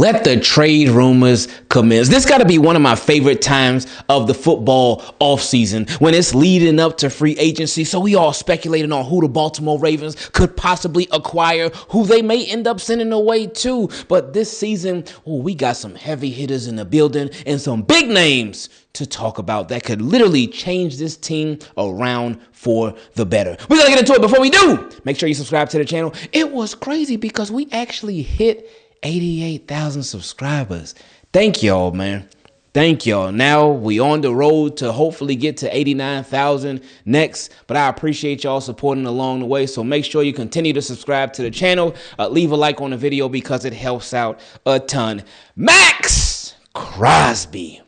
Let the trade rumors commence. This got to be one of my favorite times of the football offseason when it's leading up to free agency. So we all speculating on who the Baltimore Ravens could possibly acquire, who they may end up sending away to. But this season, we got some heavy hitters in the building and some big names to talk about that could literally change this team around for the better. We're going to get into it. Before we do, make sure you subscribe to the channel. It was crazy because we actually hit 88,000 subscribers. Thank y'all, man. Thank y'all. Now we on the road to hopefully get to 89,000 next, but I appreciate y'all supporting along the way. So make sure you continue to subscribe to the channel. Leave a like on the video because it helps out a ton. Maxx Crosby.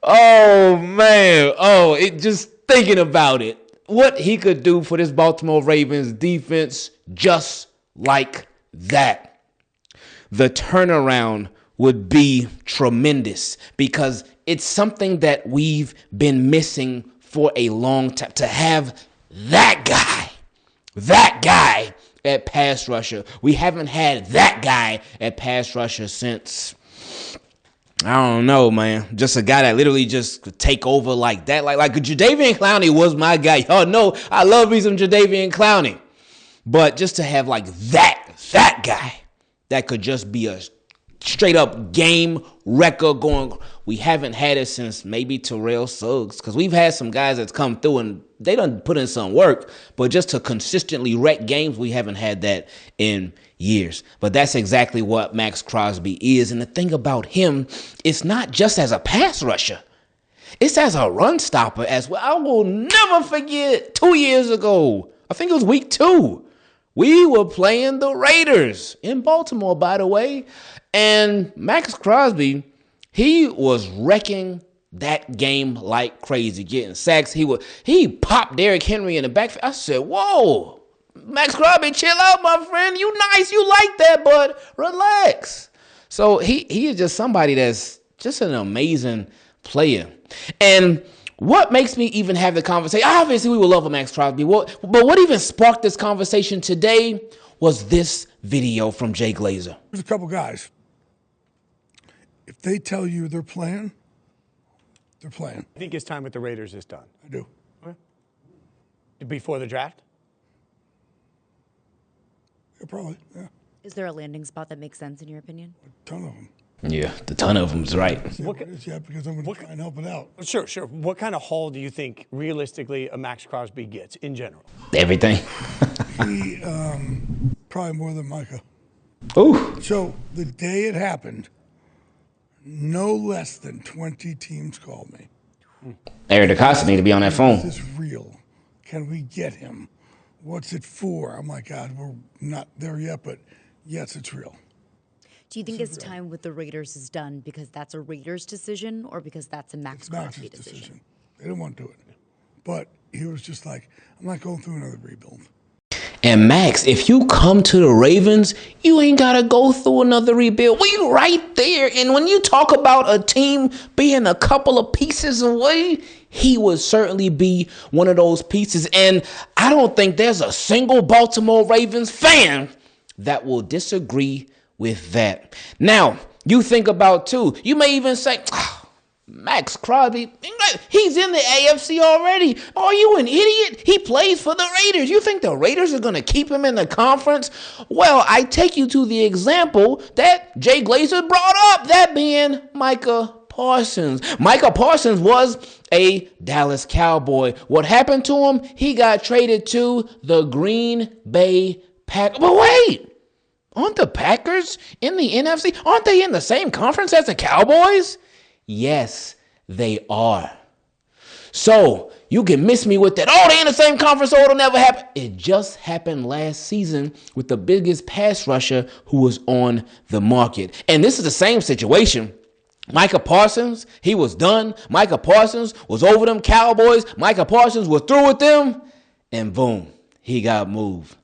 Oh man. Oh, it just thinking about it. What he could do for this Baltimore Ravens defense just like that. The turnaround would be tremendous because it's something that we've been missing for a long time. To have that guy at pass rusher. We haven't had that guy at pass rusher since, I don't know, man. Just a guy that literally just could take over like that. Like Jadeveon Clowney was my guy. Y'all know I love me some Jadeveon Clowney. But just to have like that guy that could just be a straight up game wrecker going. We haven't had it since maybe Terrell Suggs, because we've had some guys that's come through and they done put in some work, but just to consistently wreck games, we haven't had that in years. But that's exactly what Maxx Crosby is. And the thing about him, it's not just as a pass rusher. It's as a run stopper as well. I will never forget 2 years ago, I think it was week 2, we were playing the Raiders in Baltimore, by the way. And Maxx Crosby, he was wrecking that game like crazy, getting sacks. He popped Derrick Henry in the backfield. I said, whoa, Maxx Crosby, chill out, my friend. You nice. You like that, but relax. So he is just somebody that's just an amazing player. And what makes me even have the conversation, obviously we would love a Maxx Crosby, but what even sparked this conversation today was this video from Jay Glazer. There's a couple guys. If they tell you they're playing, they're playing. I think his time with the Raiders is done. I do. Okay. Before the draft? Yeah, probably, yeah. Is there a landing spot that makes sense in your opinion? A ton of them. Yeah, the ton of them's right. Yeah, because I'm going to try and help it out. Sure. What kind of haul do you think, realistically, a Maxx Crosby gets in general? Everything. He, probably more than Micah. Ooh. So the day it happened, no less than 20 teams called me. Eric DeCosta need to be on that phone. Is this real? Can we get him? What's it for? I'm like, God, we're not there yet, but yes, it's real. Do you think his time with the Raiders is done because that's a Raiders decision or because that's a Maxx Crosby decision? They didn't want to do it. But he was just like, I'm not going through another rebuild. And Max, if you come to the Ravens, you ain't got to go through another rebuild. We right there. And when you talk about a team being a couple of pieces away, he would certainly be one of those pieces. And I don't think there's a single Baltimore Ravens fan that will disagree with that. Now, you think about, too, you may even say, Maxx Crosby, he's in the AFC already. Are you an idiot? He plays for the Raiders. You think the Raiders are going to keep him in the conference? Well, I take you to the example that Jay Glazer brought up, that being Micah Parsons. Micah Parsons was a Dallas Cowboy. What happened to him? He got traded to the Green Bay Packers. But wait, aren't the Packers in the NFC? Aren't they in the same conference as the Cowboys? Yes, they are. So you can miss me with that. Oh, they in the same conference, so it'll never happen. It just happened last season with the biggest pass rusher who was on the market. And this is the same situation. Micah Parsons, he was done. Micah Parsons was over them Cowboys. Micah Parsons was through with them. And boom, he got moved.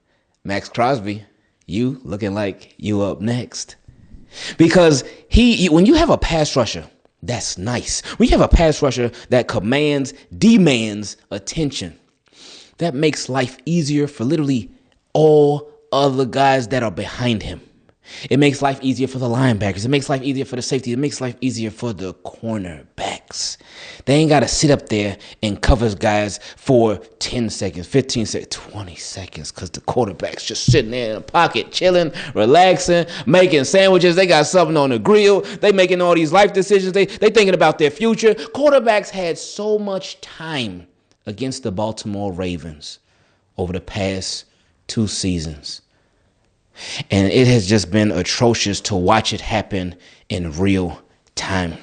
Maxx Crosby, you looking like you up next. Because when you have a pass rusher, that's nice. We have a pass rusher that demands attention. That makes life easier for literally all other guys that are behind him. It makes life easier for the linebackers. It makes life easier for the safety. It makes life easier for the cornerbacks. They ain't got to sit up there and cover guys for 10 seconds, 15 seconds, 20 seconds because the quarterback's just sitting there in the pocket, chilling, relaxing, making sandwiches. They got something on the grill. They making all these life decisions. They thinking about their future. Quarterbacks had so much time against the Baltimore Ravens over the past 2 seasons. And it has just been atrocious to watch it happen in real time.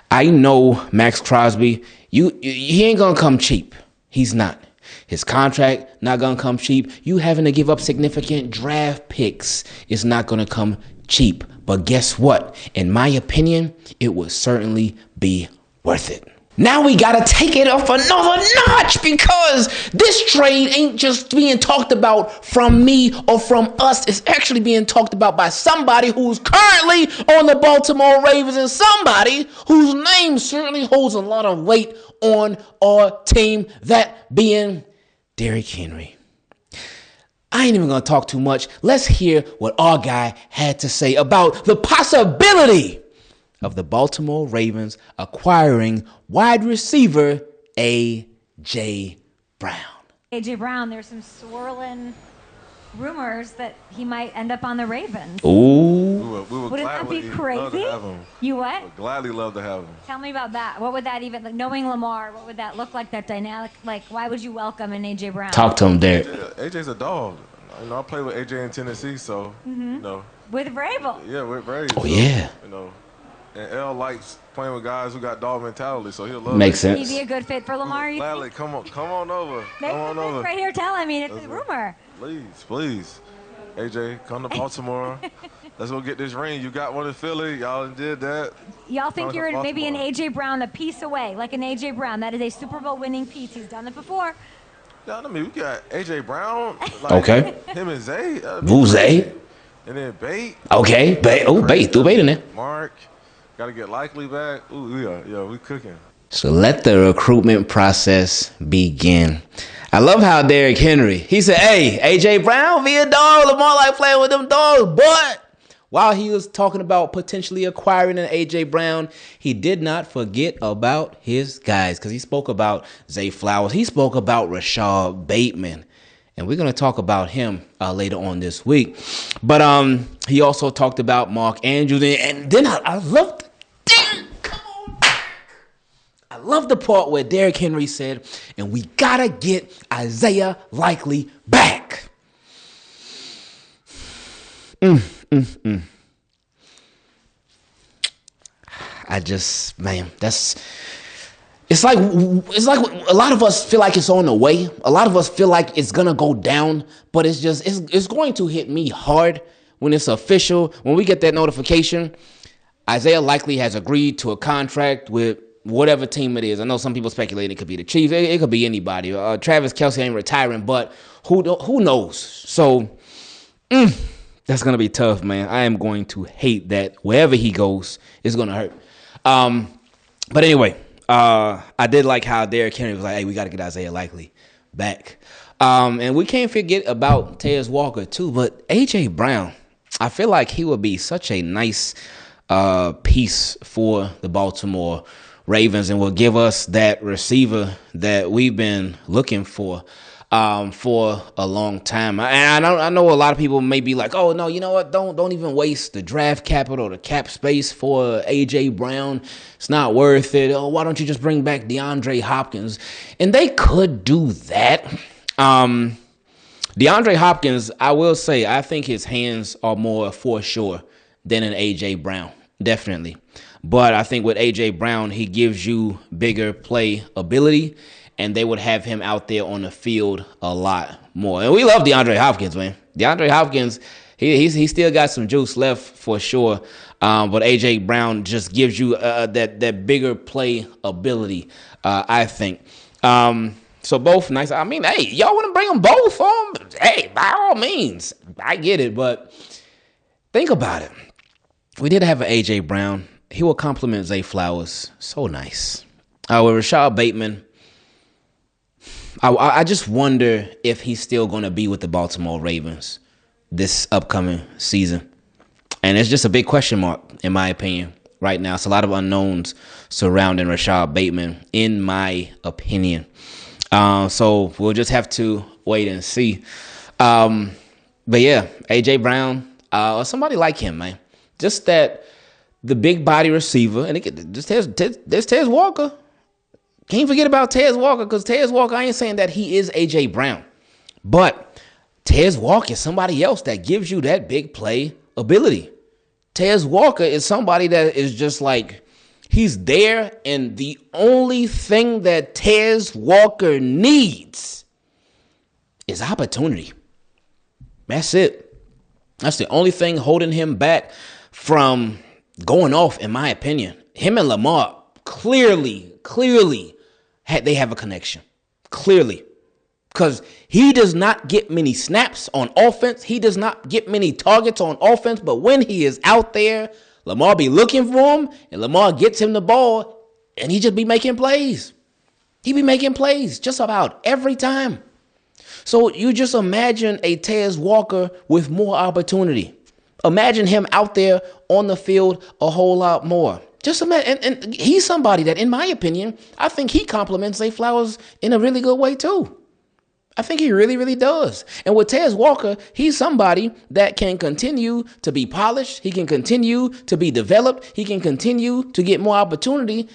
I know Maxx Crosby, he ain't going to come cheap. He's not. His contract not going to come cheap. You having to give up significant draft picks is not going to come cheap. But guess what? In my opinion, it would certainly be worth it. Now we got to take it up another notch because this trade ain't just being talked about from me or from us. It's actually being talked about by somebody who's currently on the Baltimore Ravens and somebody whose name certainly holds a lot of weight on our team, that being Derrick Henry. I ain't even going to talk too much. Let's hear what our guy had to say about the possibility of the Baltimore Ravens acquiring wide receiver A.J. Brown. A.J. Brown, there's some swirling rumors that he might end up on the Ravens. Ooh. Wouldn't that be crazy? You what? Would gladly love to have him. Tell me about that. What would that even, like, knowing Lamar, what would that look like, that dynamic? Like, why would you welcome an A.J. Brown? Talk to him, Derrick. AJ's a dog. You know, I played with AJ in Tennessee, so, you know. With Vrabel. Yeah, with Braves. Oh, yeah. You know. And L likes playing with guys who got dog mentality, so he'll love Makes it. sense. He'd be a good fit for Lamar, you Gladly, think? come on over. Make Come on the over. right here, tell him. I mean, it's a rumor. Please. AJ, come to Baltimore. Let's go get this ring. You got one in Philly. Y'all did that. Y'all think Come to you're maybe an Baltimore. A.J. Brown a piece away, like an A.J. Brown. That is a Super Bowl winning piece. He's done it before. Yeah, I mean, we got AJ Brown. Like, Okay. Him and Zay. Zay. And then Bate. Okay. Bate. Threw Bate in there. Mark. Got to get Likely back. Ooh, yeah, we cooking. So let the recruitment process begin. I love how Derrick Henry, he said, hey, A.J. Brown, be a dog. Lamar like playing with them dogs. But while he was talking about potentially acquiring an A.J. Brown, he did not forget about his guys because he spoke about Zay Flowers. He spoke about Rashad Bateman. And we're going to talk about him later on this week. But he also talked about Mark Andrews. And then I loved I love the part where Derrick Henry said, and we got to get Isaiah Likely back. I just, man, it's like a lot of us feel like it's on the way. A lot of us feel like it's going to go down, but it's going to hit me hard when it's official. When we get that notification, Isaiah Likely has agreed to a contract with whatever team it is. I know some people speculate it could be the Chiefs. It could be anybody. Travis Kelce ain't retiring, but who knows? So that's going to be tough, man. I am going to hate that. Wherever he goes, it's going to hurt. But anyway, I did like how Derrick Henry was like, hey, we got to get Isaiah Likely back. And we can't forget about Tez Walker, too. But A.J. Brown, I feel like he would be such a nice piece for the Baltimore Ravens and will give us that receiver that we've been looking for a long time. And I know a lot of people may be like, oh, no, you know what? Don't even waste the draft capital, the cap space for A.J. Brown. It's not worth it. Oh, why don't you just bring back DeAndre Hopkins? And they could do that. DeAndre Hopkins, I will say, I think his hands are more for sure than an A.J. Brown. Definitely. But I think with A.J. Brown, he gives you bigger play ability, and they would have him out there on the field a lot more. And we love DeAndre Hopkins, man. DeAndre Hopkins, he still got some juice left for sure. But A.J. Brown just gives you that bigger play ability, I think. So both nice. I mean, hey, y'all want to bring them both on? Hey, by all means. I get it, but think about it. We did have an A.J. Brown. He will compliment Zay Flowers. So nice. With Rashad Bateman, I just wonder if he's still going to be with the Baltimore Ravens this upcoming season. And it's just a big question mark, in my opinion, right now. It's a lot of unknowns surrounding Rashad Bateman, in my opinion. So we'll just have to wait and see. But yeah, A.J. Brown, or somebody like him, man. Just that the big body receiver. And there's Tez Walker. Can't forget about Tez Walker, because Tez Walker, I ain't saying that he is A.J. Brown. But Tez Walker is somebody else that gives you that big play ability. Tez Walker is somebody that is just like, he's there, and the only thing that Tez Walker needs is opportunity. That's it. That's the only thing holding him back from going off, in my opinion. Him and Lamar clearly they have a connection. Clearly. Because he does not get many snaps on offense. He does not get many targets on offense. But when he is out there, Lamar be looking for him, and Lamar gets him the ball, and he just be making plays. He be making plays just about every time. So you just imagine a Tez Walker with more opportunity. Imagine him out there on the field a whole lot more. Just imagine, and he's somebody that, in my opinion, I think he compliments Zay Flowers in a really good way too. I think he really, really does. And with Tez Walker, he's somebody that can continue to be polished. He can continue to be developed. He can continue to get more opportunity,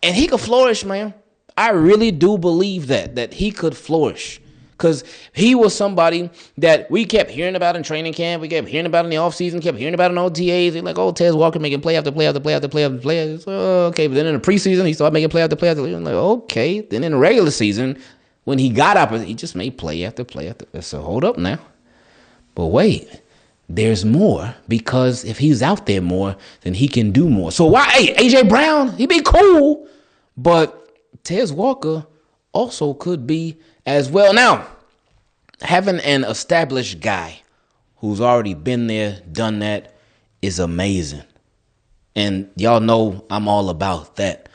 and he could flourish, man. I really do believe that he could flourish. Because he was somebody that we kept hearing about in training camp. We kept hearing about in the offseason, kept hearing about in OTAs. They're like, oh, Tez Walker making play after play after play after play after play. Okay, but then in the preseason, he started making play after play after play. I'm like, okay. Then in the regular season, when he got up, he just made play after play after. So hold up now. But wait, there's more, because if he's out there more, then he can do more. So why, hey, A.J. Brown, he'd be cool, but Tez Walker also could be as well. Now, having an established guy who's already been there, done that, is amazing. And y'all know I'm all about that.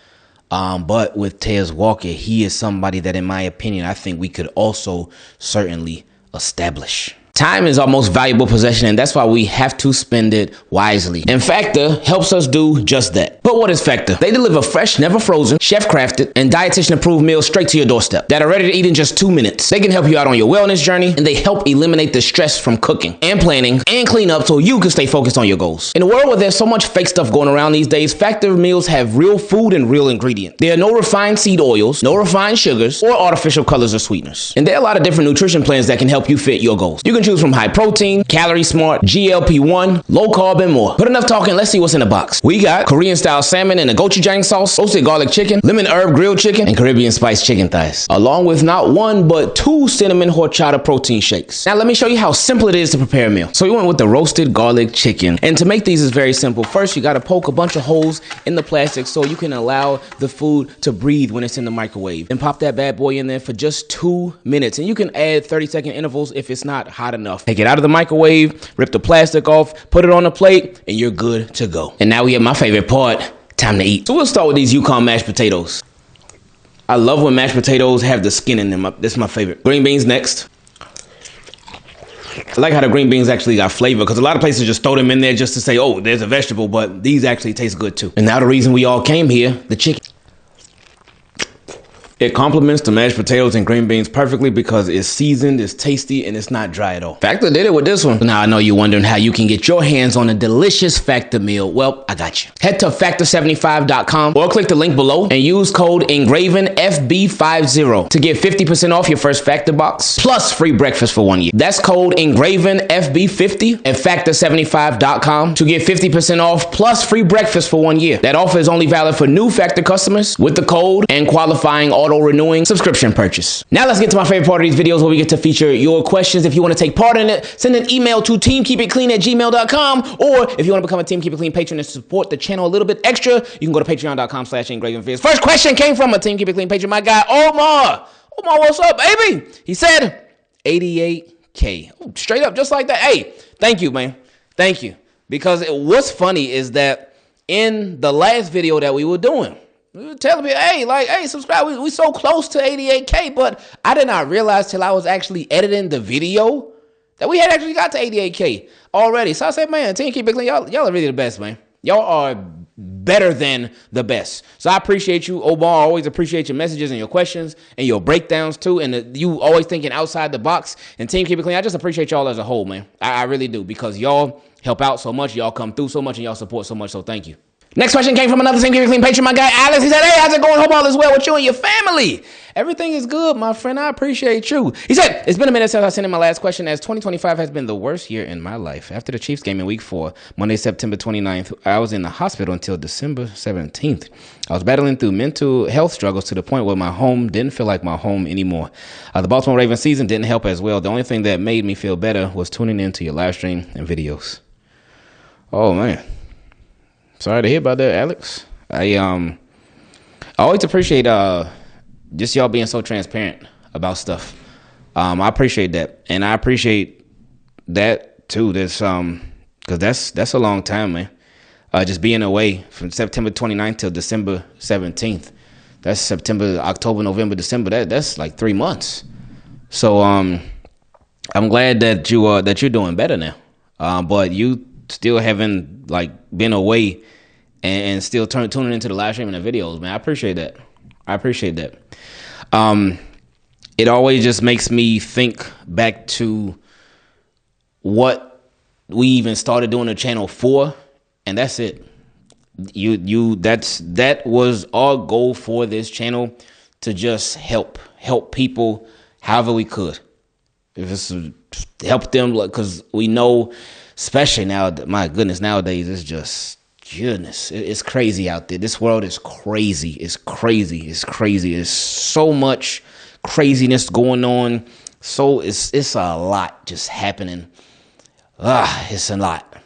But with Tez Walker, he is somebody that, in my opinion, I think we could also certainly establish. Time is our most valuable possession, and that's why we have to spend it wisely. And Factor helps us do just that. But what is Factor? They deliver fresh, never frozen, chef-crafted, and dietitian-approved meals straight to your doorstep that are ready to eat in just 2 minutes. They can help you out on your wellness journey, and they help eliminate the stress from cooking and planning and clean up so you can stay focused on your goals. In a world where there's so much fake stuff going around these days, Factor meals have real food and real ingredients. There are no refined seed oils, no refined sugars, or artificial colors or sweeteners. And there are a lot of different nutrition plans that can help you fit your goals. You can choose from high protein, calorie smart, GLP-1, low carb, and more. But enough talking, let's see what's in the box. We got Korean style salmon and a gochujang sauce, roasted garlic chicken, lemon herb grilled chicken, and Caribbean spice chicken thighs, along with not one but 2 cinnamon horchata protein shakes. Now let me show you how simple it is to prepare a meal. So we went with the roasted garlic chicken, and to make these is very simple. First, you got to poke a bunch of holes in the plastic so you can allow the food to breathe when it's in the microwave. Then pop that bad boy in there for just 2 minutes, and you can add 30-second intervals if it's not hot enough. Take it out of the microwave, rip the plastic off, put it on a plate, and you're good to go. And now we have my favorite part, time to eat. So we'll start with these Yukon mashed potatoes. I love when mashed potatoes have the skin in them. That's my favorite. Green beans next. I like how the green beans actually got flavor, because a lot of places just throw them in there just to say, oh, there's a vegetable, but these actually taste good too. And now the reason we all came here, the chicken. It complements the mashed potatoes and green beans perfectly because it's seasoned, it's tasty, and it's not dry at all. Factor did it with this one. Now I know you're wondering how you can get your hands on a delicious Factor meal. Well, I got you. Head to factor75.com or click the link below and use code Ingravenfb50 to get 50% off your first Factor box plus free breakfast for 1 year. That's code Ingravenfb50 at factor75.com to get 50% off plus free breakfast for 1 year. That offer is only valid for new Factor customers with the code and qualifying auto-renewing subscription purchase. Now let's get to my favorite part of these videos where we get to feature your questions. If you want to take part in it, send an email to teamkeepitclean@gmail.com, or if you want to become a Team Keep It Clean patron and support the channel a little bit extra, you can go to patreon.com/Ingravenvids. First question came from a Team Keep It Clean patron, my guy Omar. Omar, what's up, baby? He said 88K. Oh, straight up, just like that. Hey, thank you, man. Thank you. Because what's funny is that in the last video that we were doing, telling me, hey, subscribe. We so close to 88K, but I did not realize till I was actually editing the video that we had actually got to 88K already. So I said, man, Team Keep It Clean, y'all are really the best, man. Y'all are better than the best. So I appreciate you, Omar. I always appreciate your messages and your questions and your breakdowns too. And you always thinking outside the box. And Team Keep It Clean, I just appreciate y'all as a whole, man. I really do, because y'all help out so much. Y'all come through so much and y'all support so much. So thank you. Next question came from another Team Keep It Clean patron, my guy Alex. He said, hey, how's it going? Hope all is well with you and your family. Everything is good, my friend. I appreciate you. He said, it's been a minute since I sent in my last question, as 2025 has been the worst year in my life. After the Chiefs game in week 4, Monday, September 29th, I was in the hospital until December 17th. I was battling through mental health struggles to the point where my home didn't feel like my home anymore. The Baltimore Ravens season didn't help as well. The only thing that made me feel better was tuning into your live stream and videos. Oh, man. Sorry to hear about that, Alex. I always appreciate just y'all being so transparent about stuff. I appreciate that, and I appreciate that too. This because that's a long time, man. Just being away from September 29th till December 17th. That's September, October, November, December. That's like 3 months. So I'm glad that you're doing better now. But you still haven't like been away and still tuning into the live stream and the videos, man. I appreciate that. It always just makes me think back to what we even started doing the channel for, and that's it. That was our goal for this channel, to just help people however we could. If it's help them, because we know, especially now, my goodness, nowadays it's just goodness. It's crazy out there. This world is crazy. It's crazy. There's so much craziness going on. So it's a lot just happening. It's a lot.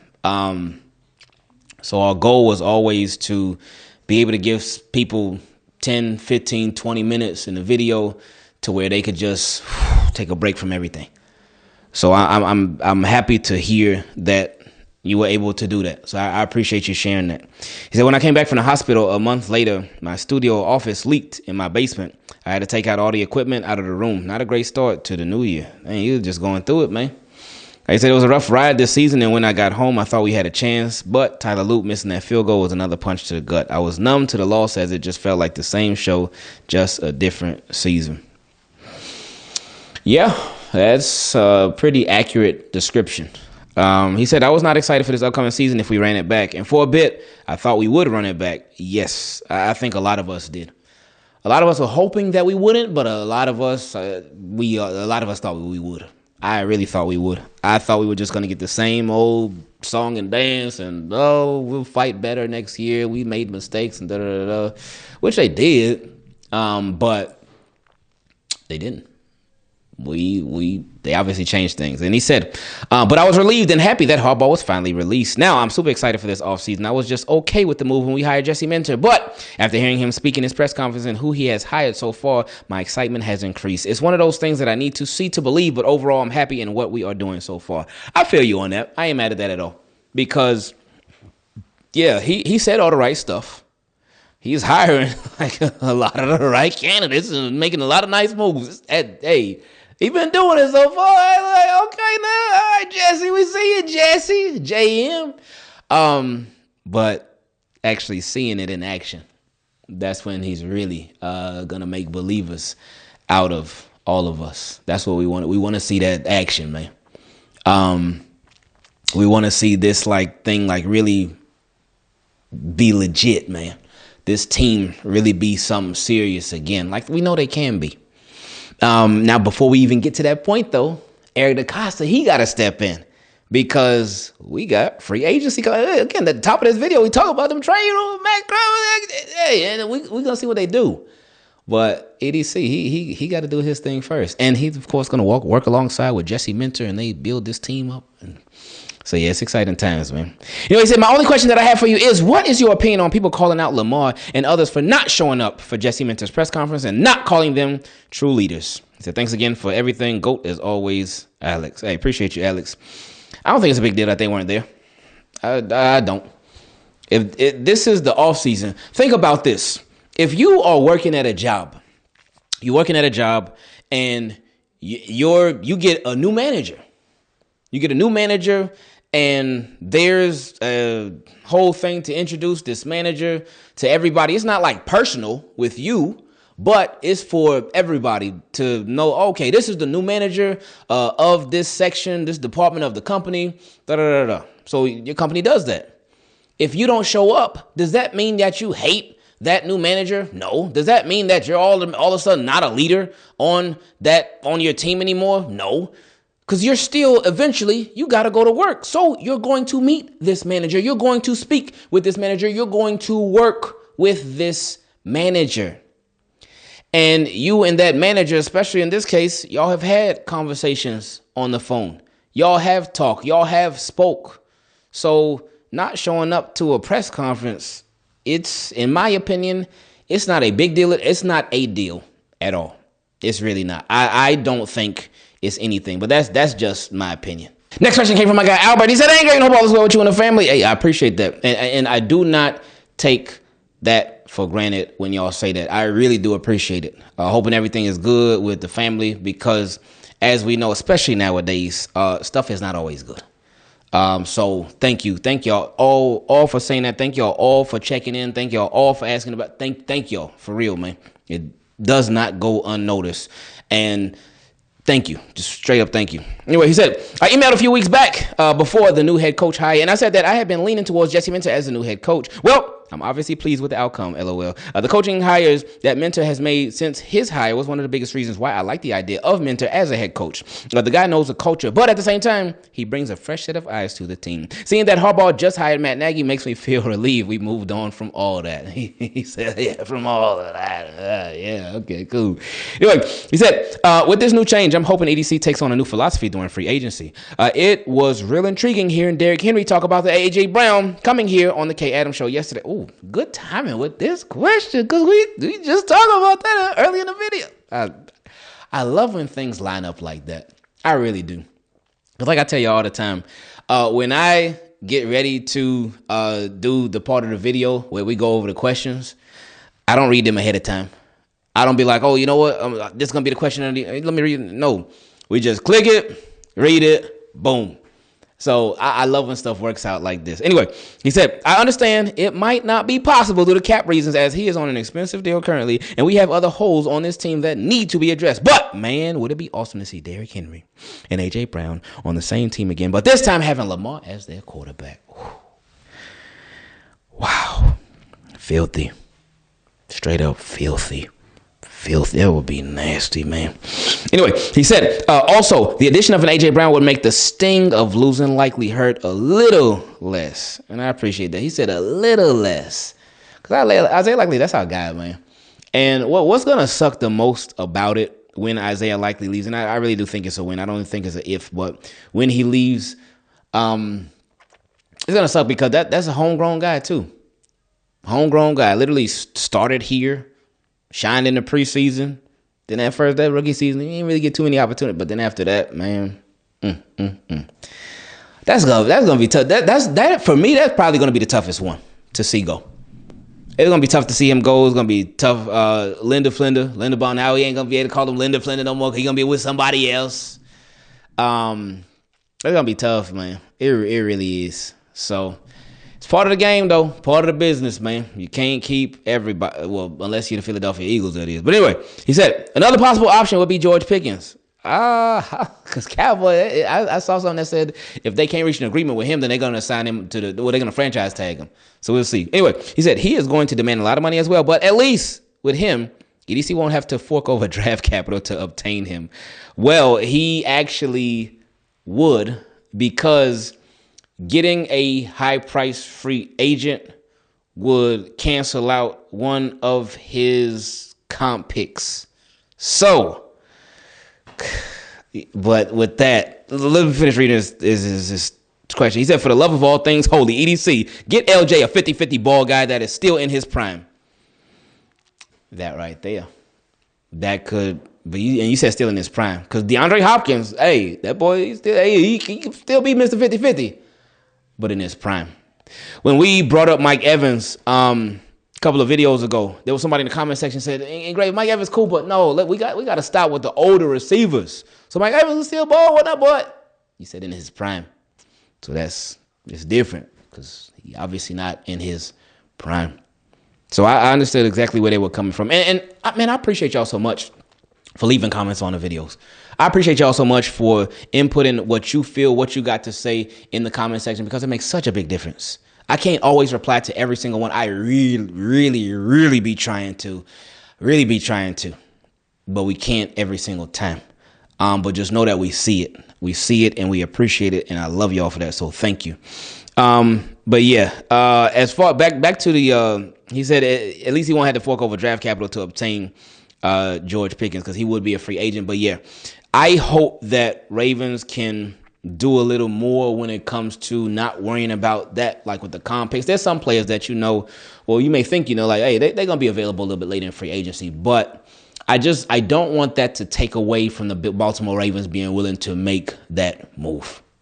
So our goal was always to be able to give people 10, 15, 20 minutes in the video to where they could just take a break from everything. So I'm happy to hear that you were able to do that. So I appreciate you sharing that. He said, when I came back from the hospital a month later, my studio office leaked in my basement. I had to take out all the equipment out of the room. Not a great start to the new year. Man, you were just going through it, man. He said, it was a rough ride this season, and when I got home, I thought we had a chance, but Tyler Luke missing that field goal was another punch to the gut. I was numb to the loss, as it just felt like the same show, just a different season. Yeah, that's a pretty accurate description. He said, I was not excited for this upcoming season if we ran it back. And for a bit, I thought we would run it back. Yes, I think a lot of us did. A lot of us were hoping that we wouldn't, but a lot of us thought we would. I really thought we would. I thought we were just going to get the same old song and dance and, we'll fight better next year. We made mistakes and da-da-da-da, which they did, but they didn't. They obviously changed things. And he said, but I was relieved and happy that Harbaugh was finally released. Now I'm super excited for this offseason. I was just okay with the move when we hired Jesse Minter, but after hearing him speak in his press conference and who he has hired so far, my excitement has increased. It's one of those things that I need to see to believe, but overall I'm happy in what we are doing so far. I feel you on that. I ain't mad at that at all, because yeah, he said all the right stuff. He's hiring like a lot of the right candidates and making a lot of nice moves. Hey, he been doing it so far. I'm like, okay, now, all right, Jesse, we see you, Jesse, JM. But actually seeing it in action, that's when he's really gonna make believers out of all of us. That's what we want. We want to see that action, man. We want to see this thing really be legit, man. This team really be something serious again, like we know they can be. Now, before we even get to that point, though, Eric DaCosta, he got to step in, because we got free agency. Again, at the top of this video, we talk about them trade Maxx Crosby. Hey, and we're going to see what they do. But EDC, he got to do his thing first. And he's, of course, going to work alongside with Jesse Minter, and they build this team up. So, yeah, it's exciting times, man. He said, my only question that I have for you is, what is your opinion on people calling out Lamar and others for not showing up for Jesse Minter's press conference and not calling them true leaders? He said, thanks again for everything. GOAT as always, Alex. Hey, appreciate you, Alex. I don't think it's a big deal that they weren't there. I don't. If this is the offseason, think about this. if you are working at a job, and you get a new manager. You get a new manager, and there's a whole thing to introduce this manager to everybody. It's not like personal with you, but it's for everybody to know, okay, this is the new manager of this section, this department of the company, da-da-da-da. So your company does that. If you don't show up, does that mean that you hate that new manager? No. Does that mean that you're all of a sudden not a leader on your team anymore? No. Because you're still, eventually, you got to go to work. So you're going to meet this manager. You're going to speak with this manager. You're going to work with this manager. And you and that manager, especially in this case, y'all have had conversations on the phone. Y'all have talked. Y'all have spoke. So not showing up to a press conference, it's, in my opinion, it's not a big deal. It's not a deal at all. It's really not. I don't think it's anything, but that's just my opinion. Next question came from my guy Albert. He said, "Hey, great, hope all is well with you and the family." Hey, I appreciate that, and I do not take that for granted when y'all say that. I really do appreciate it. Hoping everything is good with the family, because as we know, especially nowadays, stuff is not always good. So thank y'all all for saying that. Thank y'all all for checking in. Thank y'all all for asking about. Thank y'all for real, man. It does not go unnoticed, and thank you. Just straight up thank you. Anyway, he said, I emailed a few weeks back before the new head coach hire, and I said that I had been leaning towards Jesse Minter as the new head coach. Well, I'm obviously pleased with the outcome, LOL. The coaching hires that Minter has made since his hire was one of the biggest reasons why I like the idea of Minter as a head coach. The guy knows the culture, but at the same time, he brings a fresh set of eyes to the team. Seeing that Harbaugh just hired Matt Nagy makes me feel relieved we moved on from all that. He said, yeah, from all of that. Yeah, okay, cool. Anyway, he said, with this new change, I'm hoping EDC takes on a new philosophy during free agency. It was real intriguing hearing Derrick Henry talk about the A.J. Brown coming here on the K. Adams show yesterday. Ooh, good timing with this question, because we just talked about that early in the video. I love when things line up like that. I really do. Because like I tell you all the time, when I get ready to do the part of the video where we go over the questions, I don't read them ahead of time. I don't be like, oh, you know what? This is going to be the question. Let me read it. No, we just click it, read it, boom. So I love when stuff works out like this. Anyway, he said, I understand it might not be possible due to cap reasons as he is on an expensive deal currently, and we have other holes on this team that need to be addressed. But, man, would it be awesome to see Derrick Henry and A.J. Brown on the same team again, but this time having Lamar as their quarterback. Whew. Wow. Filthy. Straight up filthy. That would be nasty, man. Anyway, he said, also, the addition of an A.J. Brown would make the sting of losing likely hurt a little less. And I appreciate that. He said a little less. Because Isaiah Likely, that's our guy, man. And what's going to suck the most about it when Isaiah Likely leaves, and I really do think it's a win. I don't think it's an if, but when he leaves, it's going to suck because that's a homegrown guy, too. Homegrown guy. Literally started here. Shined in the preseason. Then that rookie season, he didn't really get too many opportunities. But then after that, man, that's gonna be tough. That for me, that's probably gonna be the toughest one to see go. It's gonna be tough to see him go. It's gonna be tough. Linda Ball. Now he ain't gonna be able to call him Linda Flender no more. He's gonna be with somebody else. It's gonna be tough, man. It really is. So. It's part of the game, though. Part of the business, man. You can't keep everybody. Well, unless you're the Philadelphia Eagles, that is. But anyway, he said, another possible option would be George Pickens. Because Cowboy, I saw something that said if they can't reach an agreement with him, then they're going to assign him to they're going to franchise tag him. So we'll see. Anyway, he said he is going to demand a lot of money as well. But at least with him, EDC won't have to fork over draft capital to obtain him. Well, he actually would, because getting a high-priced free agent would cancel out one of his comp picks. So, but with that, let me finish reading this question. He said, for the love of all things holy, EDC, get LJ a 50-50 ball guy that is still in his prime. That right there. That could be, and you said still in his prime. Because DeAndre Hopkins, hey, that boy, he can still be Mr. 50-50. But in his prime. When we brought up Mike Evans, couple of videos ago, there was somebody in the comment section said, "Ingravenvids, Mike Evans cool, but no, we got to stop with the older receivers." So Mike Evans is still ball, what up, boy? He said in his prime. So it's different because he obviously not in his prime. So I understood exactly where they were coming from. And man, I appreciate y'all so much for leaving comments on the videos. I appreciate y'all so much for inputting what you feel, what you got to say in the comment section, because it makes such a big difference. I can't always reply to every single one. I really be trying to. But we can't every single time. But just know that we see it. We see it and we appreciate it. And I love y'all for that. So thank you. But yeah, as far back to the, he said at least he won't have to fork over draft capital to obtain George Pickens because he would be a free agent. But yeah, I hope that Ravens can do a little more when it comes to not worrying about that, like with the comp picks. There's some players that well, you may think, like, hey, they're going to be available a little bit later in free agency. But I don't want that to take away from the Baltimore Ravens being willing to make that move.